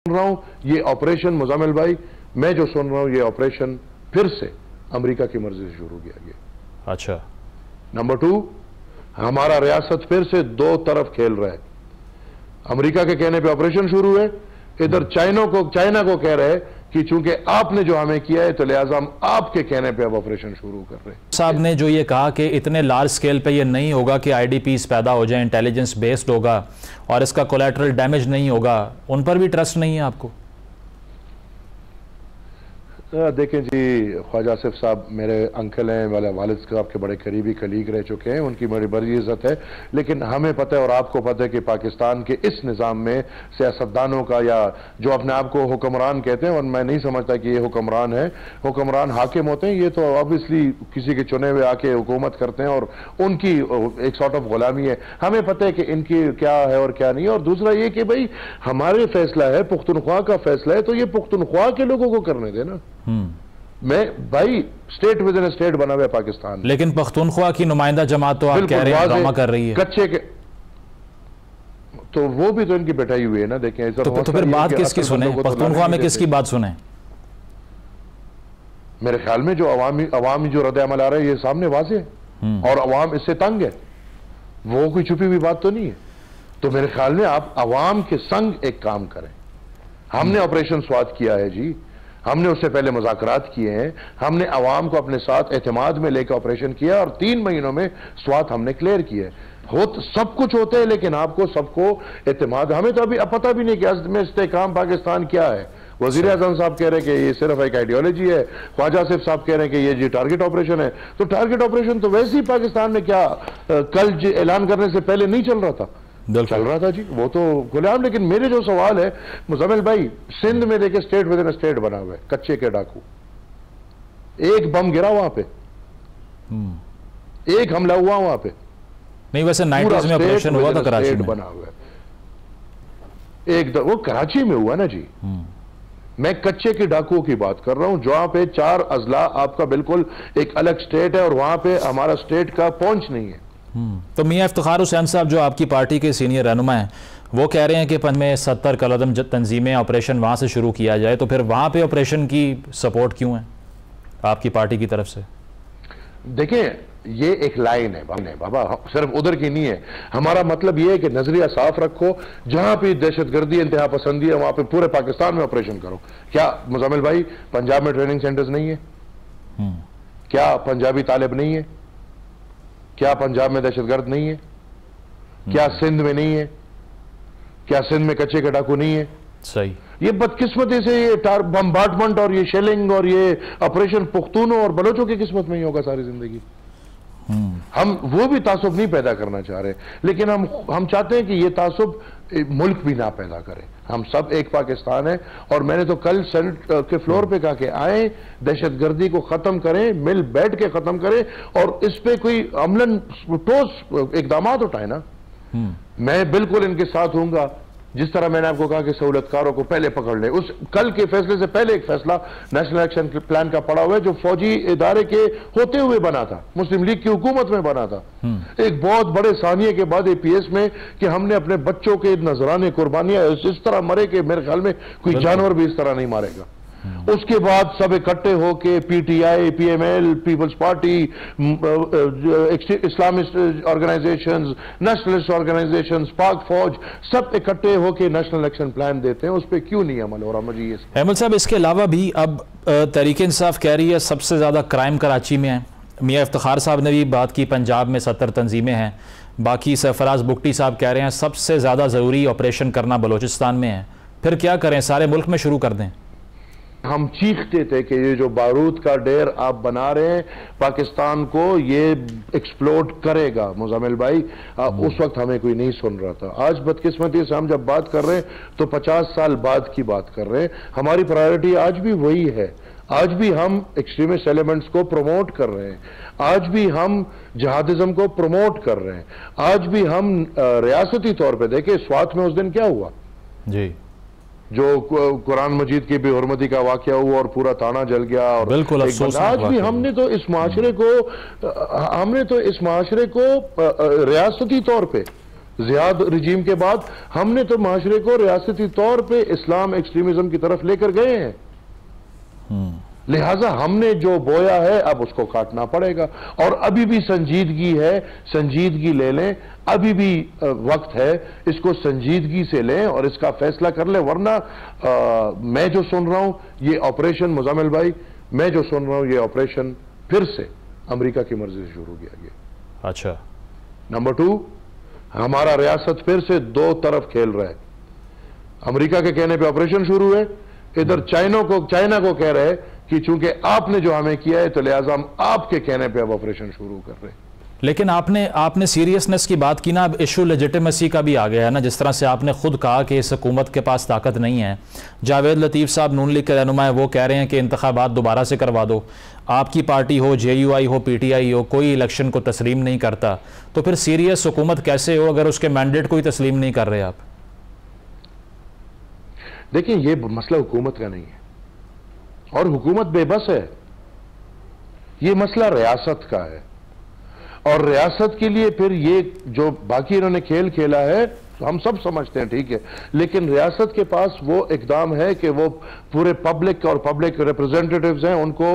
सुन रहा हूं ये ऑपरेशन मुजामिल भाई, मैं जो सुन रहा हूं ये ऑपरेशन फिर से अमेरिका की मर्जी से शुरू किया गया। अच्छा, नंबर 2, हमारा रियासत फिर से दो तरफ खेल रहा है। अमेरिका के कहने पे ऑपरेशन शुरू है, इधर चाइना को कह रहे हैं कि चूंकि आपने जो हमें किया है तो लिहाजा हम आपके कहने पे अब ऑपरेशन शुरू कर रहे हैं। साहब ने जो ये कहा कि इतने लार्ज स्केल पे ये नहीं होगा कि आईडीपीज पैदा हो जाए, इंटेलिजेंस बेस्ड होगा और इसका कोलैटरल डैमेज नहीं होगा, उन पर भी ट्रस्ट नहीं है आपको? देखें जी, ख्वाजा आसिफ साहब मेरे अंकल हैं, वाले वालिद साहब के बड़े करीबी कलीग रह चुके हैं, उनकी बड़ी इज्जत है, लेकिन हमें पता है और आपको पता है कि पाकिस्तान के इस निज़ाम में सियासतदानों का या जो अपने आप को हुक्मरान कहते हैं, और मैं नहीं समझता कि ये हुक्मरान है, हुक्मरान हाकिम होते हैं, ये तो ऑब्वियसली किसी के चुने हुए आके हुकूमत करते हैं और उनकी एक सॉर्ट ऑफ गुलामी है। हमें पता है कि इनकी क्या है और क्या नहीं है। और दूसरा ये कि भाई हमारे फैसला है, पुख्तनख्वा का फैसला है, तो ये पुख्तनख्वा के लोगों को करने देना। मैं भाई स्टेट विद इन स्टेट बना हुआ पाकिस्तान, लेकिन पख्तूनख्वा की नुमाइंदा जमात तो आप कह रहे हैं ड्रामा कर रही है कच्चे के, तो वो भी तो इनकी बैठाई हुई है ना। देखें तो फिर बात किसकी सुने, पख्तूनख्वा में किसकी बात सुने? मेरे ख्याल में जो अवामी जो रद्द अमल आ रहा है ये सामने वाज़ेह है और अवाम इससे तंग है, वो कोई छुपी हुई बात तो नहीं है। तो मेरे ख्याल में आप अवाम के संग एक काम करें। हमने ऑपरेशन स्वात किया है जी, हमने उससे पहले मुज़ाकरात किए हैं, हमने अवाम को अपने साथ एतमाद में लेकर ऑपरेशन किया और 3 महीनों में स्वात हमने क्लियर किया है। सब कुछ होता है, लेकिन आपको सबको एतमाद, हमें तो अभी पता भी नहीं कि असल में इस्तेहकाम पाकिस्तान क्या है। वज़ीर आज़म साहब कह रहे हैं कि ये सिर्फ एक आइडियोलॉजी है, ख्वाजा आसिफ साहब कह रहे हैं कि ये जी टारगेट ऑपरेशन है। तो टारगेट ऑपरेशन तो वैसे ही पाकिस्तान में क्या कल ऐलान करने से पहले नहीं चल रहा था? चल रहा था जी, वो तो गुलाम। लेकिन मेरे जो सवाल है मुज़म्मिल भाई, सिंध में देखे स्टेट विद इन स्टेट बना हुआ है, कच्चे के डाकू, एक बम गिरा वहां पे, एक हमला हुआ वहां पे नहीं। वैसे 90s में ऑपरेशन हुआ था कराची में, बना हुआ है वो कराची में हुआ ना जी। मैं कच्चे के डाकुओं की बात कर रहा हूं, जहां पे 4 अजला आपका बिल्कुल एक अलग स्टेट है और वहां पे हमारा स्टेट का पहुंच नहीं है। तो मियां इफ्तिखार हुसैन साहब जो आपकी पार्टी के सीनियर रहनुमा हैं, वो कह रहे हैं कि पंज में 70 कलदम तंजीमें ऑपरेशन वहां से शुरू किया जाए, तो फिर वहां पे ऑपरेशन की सपोर्ट क्यों है आपकी पार्टी की तरफ से? देखें, ये एक लाइन है बाबा, सिर्फ उधर की नहीं है। हमारा मतलब ये है कि नजरिया साफ रखो, जहां भी दहशतगर्दी इंतहा पसंदी है वहां पे पूरे पाकिस्तान में ऑपरेशन करो। क्या मुज़म्मिल भाई पंजाब में ट्रेनिंग सेंटर्स नहीं है? क्या पंजाबी तालिब नहीं है? क्या पंजाब में दहशतगर्द नहीं है? क्या सिंध में नहीं है? क्या सिंध में कच्चे के डाकू नहीं है? सही। ये बदकिस्मती से ये बम्बार्टमेंट और ये शेलिंग और ये ऑपरेशन पुख्तूनों और बलोचों की किस्मत में ही होगा सारी जिंदगी। हम वो भी तासुब नहीं पैदा करना चाह रहे, लेकिन हम चाहते हैं कि ये तासुब मुल्क भी ना पैदा करे। हम सब एक पाकिस्तान है और मैंने तो कल सेनेट के फ्लोर पे कहा कि आए दहशतगर्दी को खत्म करें, मिल बैठ के खत्म करें और इस पे कोई अमलन ठोस इकदाम उठाए ना। मैं बिल्कुल इनके साथ हूंगा, जिस तरह मैंने आपको कहा कि सहूलतकारों को पहले पकड़ ले। उस कल के फैसले से पहले एक फैसला नेशनल एक्शन प्लान का पड़ा हुआ है जो फौजी इदारे के होते हुए बना था, मुस्लिम लीग की हुकूमत में बना था, एक बहुत बड़े सानिये के बाद एपीएस में, कि हमने अपने बच्चों के नजराने कुर्बानियां इस तरह मरे कि मेरे ख्याल में कोई जानवर भी इस तरह नहीं मारेगा। उसके बाद सब इकट्ठे होके PTI, PML, people's party, Islamist organisations, nationalist organisations, Pak फौज, सब इकट्ठे होके नेशनल एक्शन प्लान देते हैं। उस पर क्यों नहीं अमल हो रहा? मुझे ये अहमद साहब, इसके अलावा भी अब तहरीक इंसाफ कह रही है सबसे ज्यादा क्राइम कराची में है। मियां इफ्तिखार साहब ने भी बात की पंजाब में 70 तंजीमें हैं, बाकी सरफराज बुगटी साहब कह रहे हैं सबसे ज्यादा जरूरी ऑपरेशन करना बलोचिस्तान में है। फिर क्या करें, सारे मुल्क में शुरू कर दें? हम चीखते थे कि ये जो बारूद का ढेर आप बना रहे हैं पाकिस्तान को, ये एक्सप्लोड करेगा मुज़म्मिल भाई। उस वक्त हमें कोई नहीं सुन रहा था। आज बदकिस्मती से हम जब बात कर रहे हैं तो 50 साल बाद की बात कर रहे हैं। हमारी प्रायोरिटी आज भी वही है। आज भी हम एक्सट्रीमिस्ट एलिमेंट्स को प्रमोट कर रहे हैं, आज भी हम जहादिज्म को प्रमोट कर रहे हैं, आज भी हम रियासती तौर पर देखें स्वात में उस दिन क्या हुआ जी, जो कुरान मजीद की बेहुरमती का वाकया हुआ और पूरा थाना जल गया। और बिल्कुल आज भी हमने तो इस माशरे को रियासती तौर पे जियाद रिजीम के बाद हमने तो माशरे को रियासती तौर पे इस्लाम एक्सट्रीमिज्म की तरफ लेकर गए हैं। लिहाजा हमने जो बोया है अब उसको काटना पड़ेगा। और अभी भी संजीदगी है, संजीदगी ले लें, अभी भी वक्त है, इसको संजीदगी से लें और इसका फैसला कर लें। वरना मैं जो सुन रहा हूं ये ऑपरेशन, मुजम्मिल भाई, मैं जो सुन रहा हूं ये ऑपरेशन फिर से अमेरिका की मर्जी से शुरू किया गया। अच्छा। नंबर 2, हमारा रियासत फिर से दो तरफ खेल रहा है। अमेरिका के कहने पे ऑपरेशन शुरू है, इधर चाइना को कह रहे हैं कि चूंकि आपने जो हमें किया है तो लिहाजा हम आपके कहने पे अब ऑपरेशन शुरू कर रहे हैं। लेकिन आपने सीरियसनेस की बात की ना, अब इशू लेजिटिमेसी का भी आ गया है ना। जिस तरह से आपने खुद कहा कि इस हुकूमत के पास ताकत नहीं है। जावेद लतीफ़ साहब नून लीग के रहनुमा है, वो कह रहे हैं कि इंतखाबात दोबारा से करवा दो। आपकी पार्टी हो, JUI हो, PTI हो, कोई इलेक्शन को तस्लीम नहीं करता, तो फिर सीरियस हुकूमत कैसे हो अगर उसके मैंडेट को ही तस्लीम नहीं कर रहे आप? देखिए, ये मसला हुकूमत का नहीं है और हुकूमत बेबस है, ये मसला रियासत का है। और रियासत के लिए फिर ये जो बाकी इन्होंने खेल खेला है तो हम सब समझते हैं, ठीक है, लेकिन रियासत के पास वो इकदाम है कि वो पूरे पब्लिक और पब्लिक रिप्रेजेंटेटिव्स हैं, उनको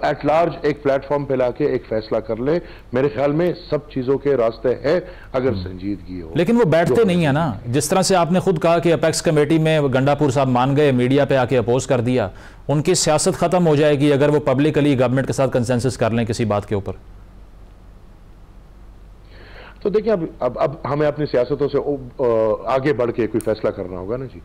एट लार्ज एक प्लेटफॉर्म पे लाके एक फैसला कर ले। मेरे ख्याल में सब चीजों के रास्ते हैं अगर संजीदगी हो। लेकिन वो बैठते नहीं है ना। जिस तरह से आपने खुद कहा कि अपेक्स कमेटी में गंडापुर साहब मान गए, मीडिया पे आके अपोज कर दिया, उनकी सियासत खत्म हो जाएगी अगर वो पब्लिकली गवर्नमेंट के साथ कंसेंसस कर लें किसी बात के ऊपर। तो देखिए, अब हमें अपनी सियासतों से आगे बढ़ के कोई फैसला करना होगा ना जी।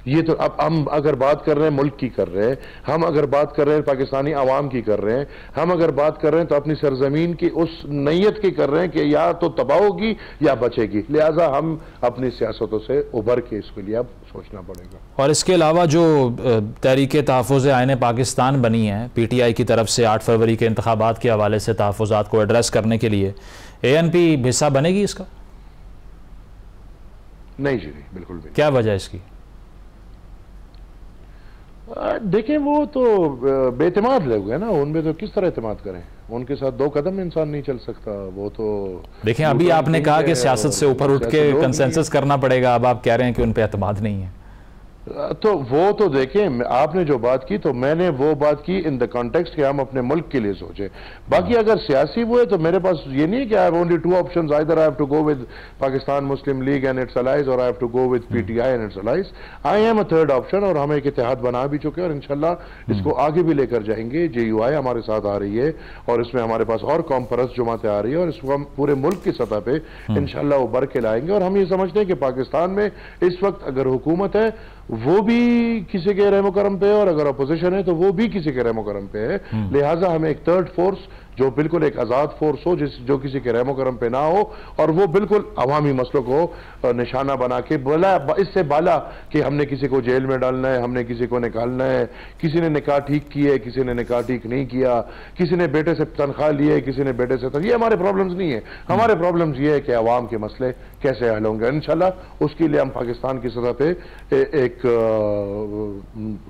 ये तो अब हम अगर बात कर रहे हैं मुल्क की कर रहे हैं, हम अगर बात कर रहे हैं पाकिस्तानी आवाम की कर रहे हैं, हम अगर बात कर रहे हैं तो अपनी सरजमीन की उस नीयत की कर रहे हैं कि या तो तबाह होगी या बचेगी। लिहाजा हम अपनी सियासतों से उभर के इसके लिए अब सोचना पड़ेगा। और इसके अलावा जो तहरीक तहफ़्फ़ुज़ आईन पाकिस्तान बनी है PTI की तरफ से 8 फरवरी के इंतखाबात के हवाले से तहफ़्फ़ुज़ात को एड्रेस करने के लिए, ANP हिस्सा बनेगी इसका? नहीं जी, नहीं, बिल्कुल भी। क्या वजह इसकी? देखें, वो तो बेतमाद लोग हैं ना, उनमें तो किस तरह एतमाद करें, उनके साथ दो कदम इंसान नहीं चल सकता। वो तो देखें, अभी आपने कहा कि सियासत से ऊपर उठ के कंसेंसस करना पड़ेगा, अब आप कह रहे हैं कि उन पे एतमाद नहीं है। तो वो तो देखें, आपने जो बात की तो मैंने वो बात की इन द कॉन्टेक्स्ट कि हम अपने मुल्क के लिए सोचें। बाकी अगर सियासी वो है तो मेरे पास ये नहीं है कि I have only 2 options, either I have to go with Pakistan Muslim League and its allies और I have to go with PTI and its allies. I am a third option और हम एक इत्तेहाद बना भी चुके हैं और इंशाल्लाह इसको आगे भी लेकर जाएंगे। JUI हमारे साथ आ रही है और इसमें हमारे पास और कौम परस्त जमातें आ रही है और इसको हम पूरे मुल्क की सतह पे इंशाल्लाह उभर के लाएंगे। और हम ये समझते हैं कि पाकिस्तान में इस वक्त अगर हुकूमत है वो भी किसी के रहमो करम पे है और अगर अपोजिशन है तो वो भी किसी के रहमो करम पे है। लिहाजा हमें एक थर्ड फोर्स जो बिल्कुल एक आजाद फोर्स हो, जो किसी के रहमो करम पे ना हो और वो बिल्कुल अवामी मसलों को निशाना बना के बोला, इससे बाला कि हमने किसी को जेल में डालना है, हमने किसी को निकालना है, किसी ने निकाह ठीक किए, किसी ने निकाह ठीक नहीं किया, किसी ने बेटे से तनख्वाह लिए, किसी ने बेटे से ये हमारे प्रॉब्लम्स नहीं है। हमारे प्रॉब्लम्स ये है कि अवाम के मसले कैसे हल होंगे। इंशाल्लाह उसके लिए हम पाकिस्तान की सतह पे एक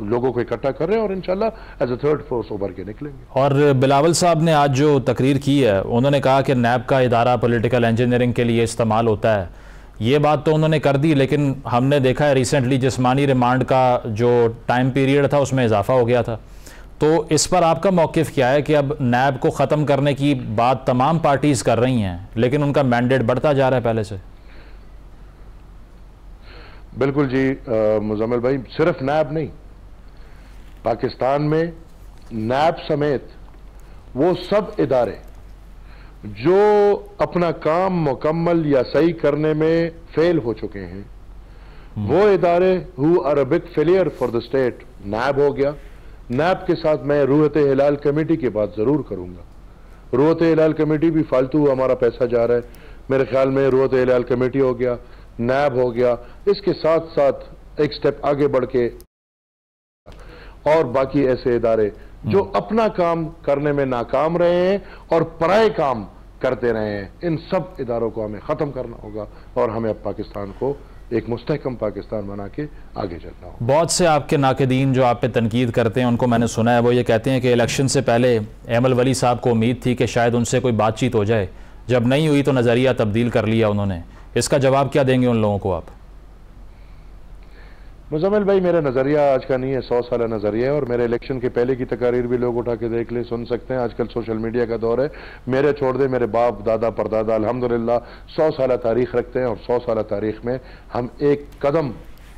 लोगों को इकट्ठा कर रहे हैं और इंशाल्लाह एज अ थर्ड फोर्स उभर के निकलेंगे। और बिलावल साहब ने आज जो तकरीर की है, उन्होंने कहा कि नैब का इदारा पॉलिटिकल इंजीनियरिंग के लिए इस्तेमाल होता है। ये बात तो उन्होंने कर दी, लेकिन हमने देखा है रिसेंटली जिस्मानी रिमांड का जो टाइम पीरियड था उसमें इजाफा हो गया था। तो इस पर आपका मौक़िफ़ क्या है कि अब नैब को ख़त्म करने की बात तमाम पार्टीज़ कर रही हैं लेकिन उनका मैंडेट बढ़ता जा रहा है पहले से? बिल्कुल जी मुजम्मिल भाई, सिर्फ नैब नहीं, पाकिस्तान में नैब समेत वो सब इदारे जो अपना काम मुकम्मल या सही करने में फेल हो चुके हैं, वो इदारे who are a big failure for the state, NAB हो गया। नैब के साथ मैं रूहत हिलाल कमेटी की बात जरूर करूंगा। रूहत हिलाल कमेटी भी फालतू हमारा पैसा जा रहा है, मेरे ख्याल में रूहत हिलाल कमेटी हो गया, नैब हो गया, इसके साथ साथ एक स्टेप आगे बढ़ के और बाकी ऐसे इदारे जो अपना काम करने में नाकाम रहे हैं और पराए काम करते रहे हैं, इन सब इदारों को हमें खत्म करना होगा और हमें अब पाकिस्तान को एक मुस्तहकम पाकिस्तान बना के आगे चलना होगा। बहुत से आपके नाक़दीन जो आप पे तनकीद करते हैं उनको मैंने सुना है, वो ये कहते हैं कि इलेक्शन से पहले एमल वली साहब को उम्मीद थी कि शायद उनसे कोई बातचीत हो जाए, जब नहीं हुई तो नज़रिया तब्दील कर लिया उन्होंने। इसका जवाब क्या देंगे उन लोगों को आप? मुजम्मिल भाई, मेरा नज़रिया आज का नहीं है, 100 साल नज़रिया है, और मेरे इलेक्शन के पहले की तकारीर भी लोग उठा के देख ले, सुन सकते हैं। आजकल सोशल मीडिया का दौर है। मेरे छोड़ दे मेरे बाप दादा परदादा अल्हम्दुलिल्लाह 100 साल तारीख रखते हैं, और 100 साल तारीख में हम एक कदम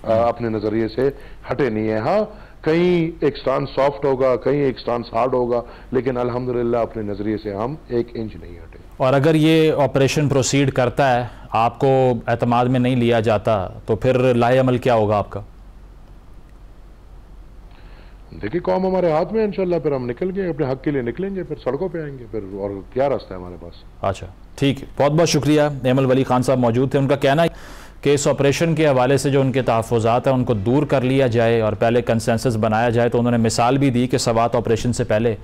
अपने नज़रिए से हटे नहीं है। हाँ, कहीं एक स्टांस सॉफ्ट होगा, कहीं एक स्टांस हार्ड होगा, लेकिन अल्हम्दुलिल्लाह अपने नज़रिए से हम 1 इंच नहीं हटे। और अगर ये ऑपरेशन प्रोसीड करता है, आपको एतमाद में नहीं लिया जाता, तो फिर लाहे अमल क्या होगा आपका? देखिए, कौम हमारे हाथ में, इंशाल्लाह फिर हम निकल गए, अपने हक के लिए निकलेंगे, फिर सड़कों पे आएंगे, फिर और क्या रास्ता है हमारे पास। अच्छा, ठीक है, बहुत बहुत शुक्रिया। एमल वली खान साहब मौजूद थे। उनका कहना है कि इस ऑपरेशन के हवाले से जो उनके तहफ़्फ़ुज़ात हैं उनको दूर कर लिया जाए और पहले कंसेंसस बनाया जाए। तो उन्होंने मिसाल भी दी कि सवात ऑपरेशन से पहले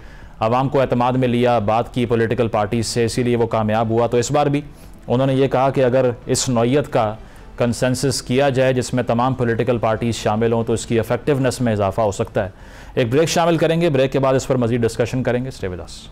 आवाम को एतमाद में लिया, बात की पॉलिटिकल पार्टीज से, इसीलिए वो कामयाब हुआ। तो इस बार भी उन्होंने ये कहा कि अगर इस नौइयत का कंसेंसस किया जाए जिसमें तमाम पॉलिटिकल पार्टीज शामिल हों तो इसकी इफेक्टिवनेस में इजाफा हो सकता है। एक ब्रेक शामिल करेंगे, ब्रेक के बाद इस पर मज़ीद डिस्कशन करेंगे। Stay with us.